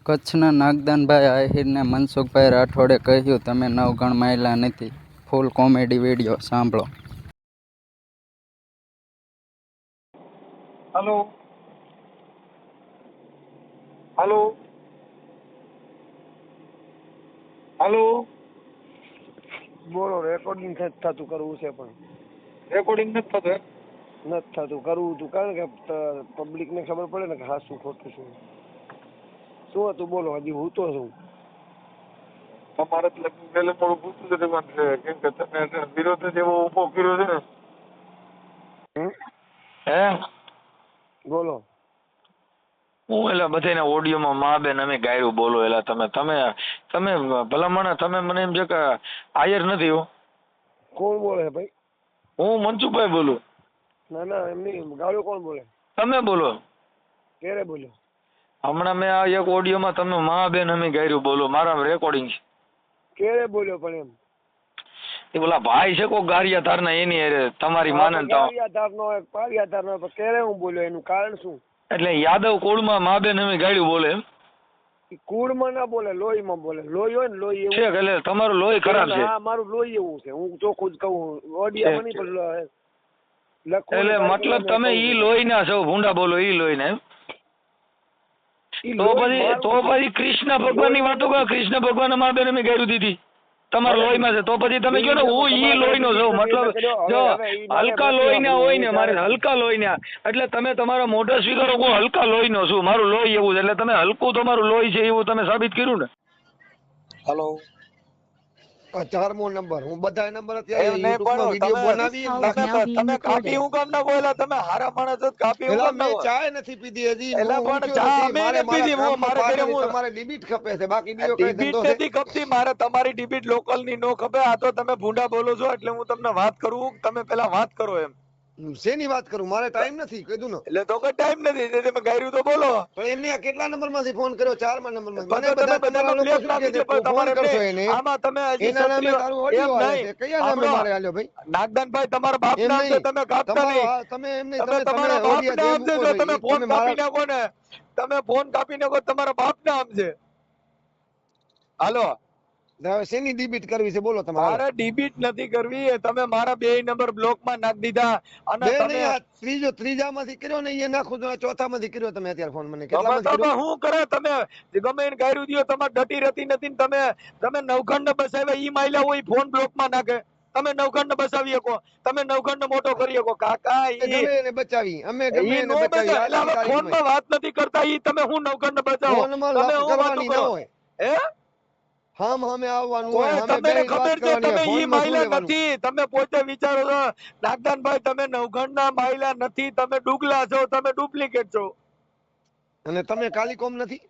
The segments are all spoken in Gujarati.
કચ્છના નાગદાનભાઈ આહિરને મનસુખભાઈ રાઠોડે કહ્યું, તમે નવગણ માયલા નથી. ફૂલ કોમેડી વિડીયો સાંભળો. હલો હલો હલો બોલો. રેકોર્ડિંગ નથી થતું, કરવું છે પણ રેકોર્ડિંગ નથી થતું. નથી થતું, કરવું હતું કારણ કે પબ્લિક ને ખબર પડે ને કે હા શું ખોટું શું હતું. બોલો. હજી હું તો છું. તમારે પેલે થોડું પૂછવું છે કેમ કે તમે વિરોધ જેવો ઉભો કર્યો છે ને. હે બોલો. હું એટલે બધાના ઓડિયોમાં મા બેન અમે ગાયું બોલો એટલે તમે તમે તમે ભલામણ તમે મને એમ છે કે આયર નથી હો. કોણ બોલે ભાઈ? હું મનસુખભાઈ બોલું. ના ના એમની ગાળો કોણ બોલે? તમે બોલો. ક્યારે બોલ્યો? હમણાં મેં આ એક ઓડિયોમાં તમે મા બેન અમે ગાયું બોલો, મારા રેકોર્ડિંગ છે. ક્યારે બોલ્યો પણ એમ? એ બોલા ભાઈ છે કોઈ ગારિયા તારના એની તમારી માનન પારિયાધાર નો ક્યારે હું બોલ્યો? એનું કારણ શું? એટલે યાદવ કુળમાં મા બેન અમે ગાયું બોલે એમ. કુળમાં ના બોલે, લોહીમાં બોલે. લોહી હોય ને લોહી એવું છે એટલે તમારું લોહી ખરાબ છે. હા મારું લોહી એવું છે. હું ચોખ્ખું જ કહું. ઓડિયામાં નહીં પણ લખો. એટલે મતલબ તમે ઈ લોહી ના છો, ભૂંડા બોલો ઈ લોહી ને. તો પછી કૃષ્ણ ભગવાન ની વાતો કહો. કૃષ્ણ ભગવાન મા બેન અમે ગાયું દીધી તમારા લોહીમાં છે. તો પછી તમે કહો ને હું ઈ લોહી નો છું. મતલબ જો હલકા લોહી ના હોય ને, મારે હલકા લોહી ના, એટલે તમે તમારા મોઢા સ્વીકારો હું હલકા લોહી નો છું, મારું લોહી એવું છે. એટલે તમે હલકું તમારું લોહી છે એવું તમે સાબિત કર્યું ને. હેલો 4મો નંબર. હું બધા નંબર અત્યારે યુટ્યુબમાં વિડિયો બનાવી તમે કાપી હું કામ ના બોલા? તમે હારા માણસ છો, કાપી હું કામ ના બોલા? ચાય નથી પીધી હજી. એલા પણ ચા અમે નથી પીધી. હું મારે ઘરે તમારે ડિબીટ ખપે છે, બાકી બીજો કઈ ડિબીટ ધંધો છે નથી ખપતી મારે. તમારી ડિબીટ લોકલ ની નો ખપે. આ તો તમે ભૂંડા બોલો છો એટલે હું તમને વાત કરું. તમે પેલા વાત કરો એમ. શેની વાત કરું? મારે ટાઈમ નથી કીધું ને. એટલે તો કઈ ટાઈમ નથી. તમે ગાયરું તો બોલો. પણ એમને કેટલા નંબર માંથી ફોન કર્યો? 4મા નંબર માં. મને બધા તમારા લોકો શું કહે છે તમારે કરશો એને? આમાં તમે હજી એના નામે તારું ઓડિયો આલે છે. કયા નામે મારે આલ્યો ભાઈ? નાગદાનભાઈ તમારા બાપ નામ છે. તમે કાપતા નહીં. તમે એમને તમે તમારા બાપ નામ છે. જો તમે ફોન કાપી નાખો ને, તમે ફોન કાપી નાખો તમારા બાપ નામ છે. હાલો શેની ડિબીટ કરવી છે બોલો તમારે? મારે ડિબીટ નથી કરવી. તમે મારા 2 નંબર બ્લોક માં નાખી દીધા. અને તમે ત્રીજામાંથી કર્યો ને એ નાખું. ચોથામાંથી કર્યો તમે અત્યારે ફોન મને કેટલામાંથી શું કરે? તમે ગમે એને ગાયરું દિયો. તમારે ડટી રહેતી નથી. તમે નવખંડ ને બસાવ્યા ઈ માયલા હોય ફોન બ્લોક માં નાખે. તમે નવખંડ ને બસાવી શકો, તમે નવખંડ ને મોટો કરી શકો. કાકા એને બચાવી અમે ગમે એને બચાવી. ફોન માં વાત નથી કરતા. ઈ તમે હું નવખંડ ને બચાવો? તમે હું વાતો કરો? હે હમ અમે આવવાનું હોય. તમને ખબર છે તમે ઈ માયલા નથી. તમે પોતે વિચારો છો નાગદાનભાઈ, તમે નવખંડ ના માયલા નથી. તમે ડુગલા છો, તમે ડુપ્લિકેટ છો. અને તમે કાલીકોમ નથી.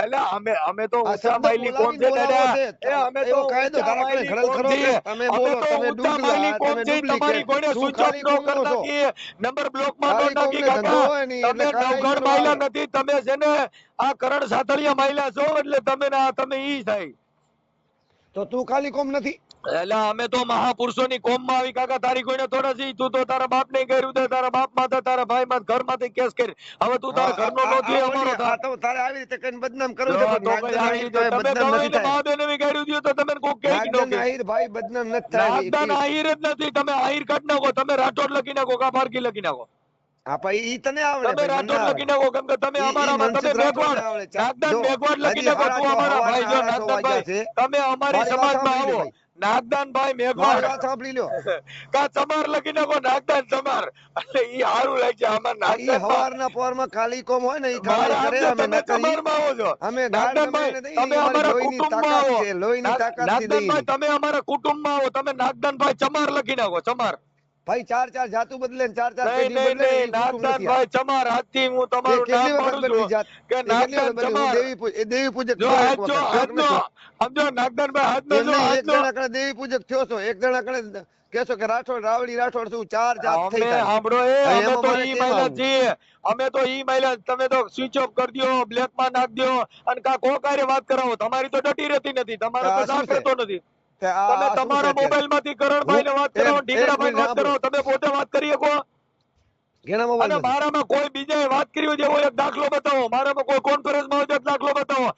એટલે અમે તો ઊંચા માયલી કોમ છે દાદા. એ અમે તો કાયદો ધારાકને ખડલ ખરો છે. તમે બોલો તમે ડુપ્લિકેટ કોમ છે. તમારી કોણે સ્વિચ ઓફ નો કરતા કે નંબર બ્લોક માં નો નાખી કાકા. તમે નવખંડ માયલા નથી. તમે છે ને આ કરણ સાતળિયા માયલા છો. એટલે તમે ઈ થાય. તો તું ખાલી કોમ નથી. એટલે અમે તો મહાપુરુષો ની કોમ માં આવી કાકા. તારી કોઈને થોડા છી. તું તો તારા બાપ ને કર્યું છે. તારા બાપ માં તારા ભાઈ માં ઘર માંથી કેસ કરી. હવે તું તારા ઘર નો નથી અમારો તો તારે આવી રીતે કઈ બદનામ કરવું છે. તમે કોક કે ભાઈ બદનામ નથી થાય. નાગદાન આહિર જ નથી. તમે આહિર કાઢ નાખો. તમે રાઠોડ લખી નાખો, કા ફારકી લખી નાખો. ઈ તને આવડે. તમે રાઠોડ લખી નાખો. કેમ કે તમે અમારામાં તમે મેઘવાડ નાગદાન મેઘવાડ લખી નાખો. તું અમારા ભાઈ જો નાગદાનભાઈ, તમે અમારી સમાજમાં આવો. નાગદાનભાઈ મેઘવાડ સાંભળી લ્યો. કા ચમાર લખી નાખો. નાગદાન ચમાર. એટલે ઈ હારું લાગે. આમાં નાગદાન હવારના પોરમાં ખાલી કોમ હોય ને ઈ કાલે કરે. અમે ન ચમાર માં આવો છો. અમે નાગદાનભાઈ તમે અમારા કુટુંબમાં આવો. લોહીની તાકાત નાગદાનભાઈ તમે અમારા કુટુંબમાં આવો. તમે નાગદાનભાઈ ચમાર લખી નાખો. ચમાર ભાઈ 4 જાતું બદલે ને 4 પેઢી બદલે. નાગદાનભાઈ ચમાર આજથી હું તમારું નામ પાડું છું કે નાગદાન ચમાર. દેવી પૂજક સમજો નાગદાનભાઈ હાથ એક જણા કણે દેવી પૂજક થયો છો. એક જણા કણે કેસો કે રાઠોડ રાવડી રાઠોડ શું 4 જાત થઈ જાય. સાંભળો અમે તો ઈ મહિલા છીએ. અમે તો ઈ મહિલા. તમે તો સ્વિચ ઓફ કરી દો, બ્લેક માં નાખ દો અને કા કોકારે વાત કરાવો. તમારી તો ડટી રહેતી નથી. તમારે તો સાફ કરતો નથી. તમે તમારા મોબાઈલ માંથી કરણભાઈ ને વાત કરો, ઢીકડાભાઈ વાત કરો. તમે પોતે વાત કરી શકો. અને મારામાં કોઈ બીજાએ વાત કરી હોય જેવો એક દાખલો બતાવો. મારામાં કોઈ કોન્ફરન્સ માં હોય દાખલો બતાવો.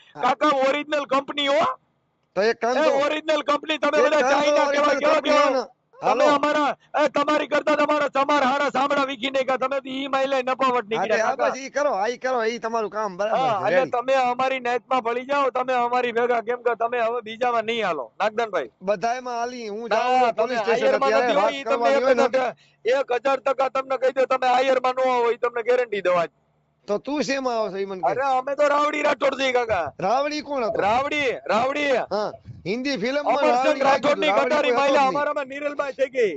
એક કામ કરો ઓરિજિનલ કંપની તમે એક બધા કામ કરો, ચાઇના કેવા original કેવા company કેવા આનો. તમે હાલો. અમારા તમારી કરતા તમારા ચમાર હારા સાંભળા વીખી નાખ્યા તમે તો ઈ માઇલે નફાવટ હા તે નીકળ્યા આ કાકા. બસ ઈ કરો ઈ કરો ઈ તમારું કામ બરાબર હા છે એટલે ready. તમે અમારી નેટમાં ભળી જાઓ તમે અમારી ભેગા કેમ કે તમે હવે બીજામાં નહીં હાલો નાગદાનભાઈ. બધાયમાં હાલી હું ના, જાઉં તમે પોલીસ સ્ટેશન હાયરમાં અત્યારે નથી હોય, વાત ઈ તમને કરવાની હોય ને 1000% તમને કહી દો તમે હાયરમાં ન આવો ઈ તમને ગેરંટી દવા. તો તું શેમાં આવશો ઈ મને કહે. અરે અમે તો રાવડી રાઠોડ છીએ કાકા. રાવડી કોણ હતો? રાવડી હા હિન્દી ફિલ્મમાં અમરચંદ રાવડી રાઠોડની રાવડી ગટારી કોઈ હતો જ માયલા નહીં. અમારામાં નીરલબાઈ થઈ ગઈ.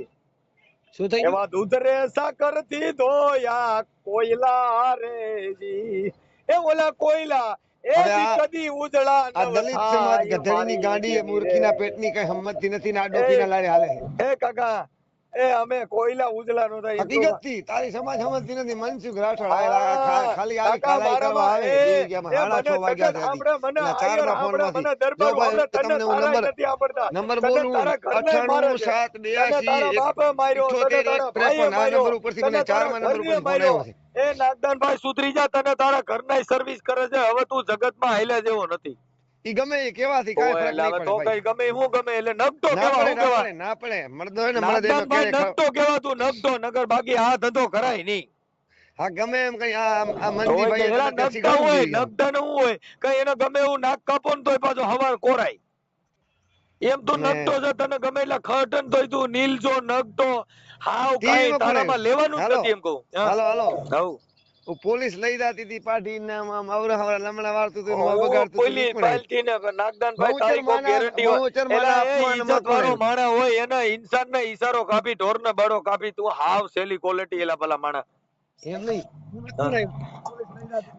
શું થઈ ગયું? એવા દૂધરે સાકરથી ધોયા કોયલા રે જી એ ઓલા કોયલા એ હવે આ- કદી ઉજળા આ ન દલિત થાય સમાજ ગધેડીની મારી ગાંડી એ દેવી મૂર્ખીના રે. પેટની કઈ હમતી નથી ને આ ડોકીના લારે હાલે છે. એ કાકા એ અમે કોયલા ઉજળા નો થાય હકીકત થી તારી સમાજ સમજતી નથી. મનસુખ રાઠોડ હા, ખાલી આવી કાકા કાલાઈ કરવા મારામાં આવે એ- દેવીગામાં એ સાડા મને 6 વાગ્યા સગત છે આપણે મને એટલે આયર ચારના આપણે ફોનમાંથી. મને જો દરબારો ભાઈ આપણે તને તમને હું તારાય નંબર નથી આવડતા. નંબર તને બોલું તારા ઘરને મારે છે. 98 તને તારા બાપે માર્યો, તને 7 તારા 82 ભાઈએ 53 આ માર્યો, નંબર ઉપરથી મને તને તારા 4માં નંબર ઘરને ઉપરથી ફોન માર્યો. આવ્યો છે. એ નાગદાનભાઈ સુધરી જા તને તારા ઘરના સર્વિસ કરે છે હવે તું જગતમાં હાલ્યા જેવો નથી. ઈ ગમે એ કેવાથી કાંઈ ઓય, ફરક એટલે નહીં હવે તો પડે ભાઈ. કઈ ગમે હું ગમે એટલે નગતો ના કેવા પડે, હું ના કેવા પડે, ના પડે. મળદો હોય ને મળદ એનો નાગદાનભાઈ ક્યારેય નગતો કેવા તું નગતો નગર બાકી આ ધંધો કરાય નહીં. હા ગમે એમ કઈ આ હોય મંજીભાઈ કે એના નગતા હોય નગતા નું હોય કઈ એને ગમે એવું નાક કાપો ને તોય પાછો હવાર કોરાય એમ તું ને- નગતો છે તને ગમે એટલા ખટન તોય તું નીલજો નગતો હાવ ટીવી કાઈ માં તારામાં ખોરાય. લેવાનું જ હાલો. નથી એમ કહું. હા. હાલો હાલો હઉ. પોલીસ લઈ જાતી હતી પાડી ને આમ આવરા હવરા લમણા વાળતું હતું ને હું બગાડતું હતું પોલીસ ઈ કોણ આવ્યું? પાલટી ને નાગદાનભાઈ બહુચર તારી કોઈ માના- ગેરંટી હોય બહુચર માના એલા એ અપમાનમાં ઇજ્જત વાળો કોણ? માણા હોય એના ઇન્સાન ને ઈશારો કાપી ઢોર ને બળો કાપી તું હાવ સેલી ક્વોલિટી એલા ભલા માણા. એમ નહીં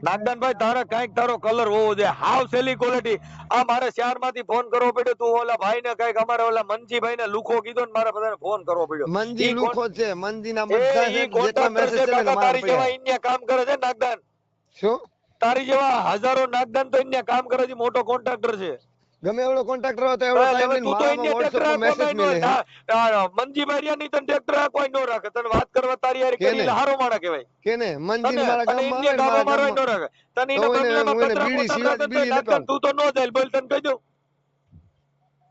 નાગદાનભાઈ તારા કઈક તારો કલર હોવો જોઈએ હાવ સેલી ક્વોલિટી. આ મારે શહેર માંથી ફોન કરવો પડ્યો તું ઓલા ભાઈ ને કઈક અમારા ઓલા મનજીભાઈ ને લુખો કીધો ને મારે બધાને ફોન કરવો પડ્યો. મંજી ઈ લુખો જ છે મંજીના એ બધા છે ઈ જેટલા કોન્ટ્રાક્ટર મેસેજ છે છે ને કાકા મારા તારી જેવા પડ્યા. ઇન્ડિયા કામ કરે છે નાગદાન શું તારી જેવા હજારો નાગદાન તો ઇન્ડિયા કામ કરે છે મોટો કોન્ટ્રાક્ટર છે. ગમે એવડો કોન્ટ્રાક્ટર હોય તો એવડો હવે ટાઈમ તું તો લઈને ઇન્ડિયા ટ્રેક્ટર મારામાં WhatsApp પર મેસેજ મેલે છે. મનજીભાઈ રહ્યા ની તને ટ્રેક્ટર કોઈ નો રાખે તને વાત કરવા તારી યાર કેને? કરી એટલે હારો માણા કહેવાય. કે ને મંજી તને મારા તને ગામમાં ઇન્ડિયા આવે ને ગામમાં મારા મારવા નો ગામમાં રાખે તને તો એના એને- બંગલામાં એને કચરા બીડી પોતા સિવાય નાખે બીડી તો નાગદાન નખાવું. તું તો નો જાય બોલ તને કહી દઉં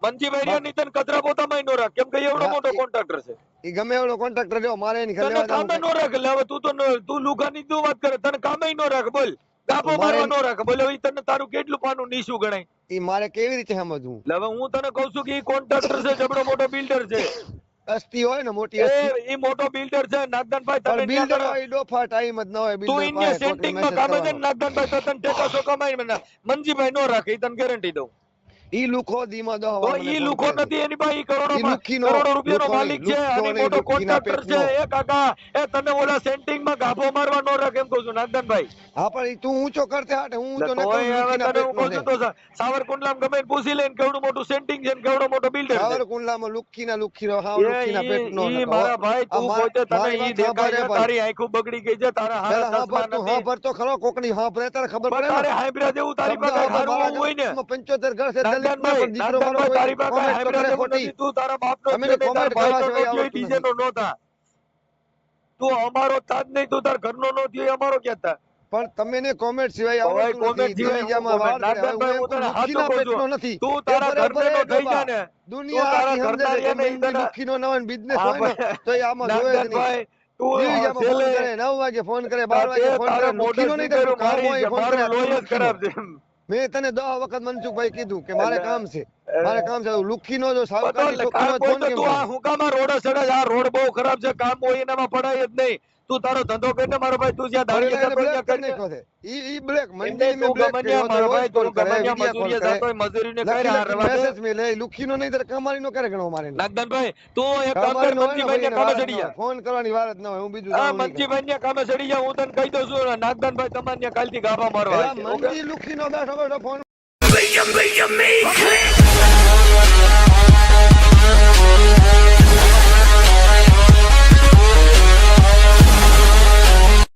મનજીભાઈ રહ્યા ની તને કચરા પોતામાં નો રાખ કેમ કે એવડો હા, મોટો ઈ- કોન્ટ્રાક્ટર છે. ઈ ગમે એવડો કોન્ટ્રાક્ટર રહ્યો મારે એની તને લેવા કામે દેવાનું નો રાખે એટલે હવે તું તો તું લુગાની તું વાત કરે તને કામે નો રાખે બોલ ગાભો મારે- મારવા નો રાખે બોલ હવે ઈ તને તારું કેટલું પાનું નીચું ગણાય. ઈ મારે કેવી રીતે સમજવું? એટલે હવે હું તને કહું છું કે ઈ કોન્ટ્રાક્ટર છે જબડો મોટો બિલ્ડર છે. અસ્તી હોય ને મોટી અસ્તી ઈ મોટો બિલ્ડર છે નાગદાનભાઈ તમે પણ ન્યા બિલ્ડર કરો. હોય ઈ ડોફા ટાઈમ જ ન હોય તું બિલ્ડર ઇન્ડિયા પાસે કોકને સેન્ટિંગ માં message કામે છે ને કરવાનો. નાગદાનભાઈ તો તને ટેકાસો કમાઈ મને મનજીભાઈ નો રાખે ઈ તને ગેરંટી દઉં. ઈ લુખો દીમાં દહ તો વાર મને ઈ ફોન લુખો કરે છે. નથી એની પાસે ઈ ઈ લુખીનો- કરોડો રૂપિયાનો લુખો માલિક નહીં, છે લુખો અને નહીં, મોટો લુખીના કોન્ટ્રાક્ટર છે. પેટનો. એ કાકા એ તને ઓલા સેન્ટિંગ માં ગાભો મારવા નો રાખે એમ કહું છું નાગદાનભાઈ. હા પણ ઈ તું ઊંચો કરતે હાટે હું ઊંચો ન તોય કરું હવે લુખીના તને હું પેટનો કહું છે. છું તો સાવરકુંડલામાં ગમે એને પૂછી લઈને કેવડું મોટું સેન્ટિંગ છે ને કેવડો મોટો બિલ્ડર છે. સાવરકુંડલામાં લુખીનો હાવ લુખીના પેટનો ઈ નતો. મારા ભાઈ આ તું માર- પોતે તને મારી ઈ વાત દેખાય સાંભળે છે ભાઈ. તારી આંખો બગડી ગઈ છે તારા પેલા હારા હાંભળ તું ચશ્મા નથી. હાંભળ તો ખરો કોકની હાંભળે તારે ખબર પડે પણ તારે ને. હાંભળ્યા જેવું તારી શબ્દ પાસે હાંભળ, હારું મારા હોય ને ગામમાં 75 ઘર છે દલિતના નાગદાનભાઈ પણ દીકરો મારો નાગદાનભાઈ કોઈ તારી પાસે comment હાંભળ્યા કરે જેવું ખોટી. નથી. તું તારા બાપનો તમે છે ને comment તારા ભાઈનો કરવા નો સિવાય થયો, આવડતું બીજેનો નો થા. તું અમારો થાત નહીં તું તાર ઘરનો નો થયો એ અમારો ક્યાં થા? પણ તમે ને કોમેન્ટ સિવાય હવે આવડતું comment નથી. સિવાય દિલ્હીજામાં હું વાર comment. કરે. હવે નાગદાનભાઈ, હું હું તને એમ હાચું લુખીના કહું પેટનો છું. નથી. તું એ તારા બરાબર ઘરનો એ થઈ ડોબા. જા ને. દુનિયા તું તારા આખી સમજે છે કે ઘરના મંદી એને લુખીનો ન હોય ને business હા, હોય ને તો એ આમાં જોવે જ નહીં. નાગદાનભાઈ, તું દિલ્હીજામાં ફોન છેલ્લે કરે 9 વાગે ફોન કરે 12 વાગે ફોન કરે તારા લુખીનો મોઢે નહીં તો સ્પીકરો કામ હોય એ ફોન કરે મારું લોહી જ લુખીનો. ખરાબ છે. મેં તને 10 વખત મનસુખભાઈ કીધું કે મારે એટલે- કામ છે મારે કામ છે લુખીનો જો તો સાવકારી એટલે છોકરીનો કામ હોય ફોન તો કેમ તું આ કરે? હુંકામાં રોડે સડે છે? આ રોડ બહુ ખરાબ છે કામ હોય એનામાં પડાય જ નહીં. તું તારો ધંધો કરીને મારો ભાઈ તું જ્યાં દાડી એને જતો black ત્યાં કરી કરી નાખ્યો છે. ઈ black એમને મંદિરની મેં તું black ગમન્યા કર્યો, મારો તો ભાઈ, તું રોજ call કરે, ગમન્યા video call મજૂરીએ કરે. જતો હોય, મજૂરીને લખી કરે, લખી હારવા દે. message મેલે. લુખીનો નહીં તો કમાણીનો કરે ઘણો મારે. નાગદાનભાઈ, તું એક કામ કર, કમાણીનો હોય ને મનજીભાઈને ભાઈ કામે એને ચડી જા. ફોન કરવાની વાર જ ન હોય. હું બીજું હા, જાણું નહીં કરું. મનજીભાઈને કામે ચડી જા. હું તને કહી દઉં છું નાગદાનભાઈ તમારે ત્યાં કાલથી ગાભા મારવા પેલા આવશે. ઓકે? મંજી લુખીનો બેઠો બેઠો ફોન Bring me, click.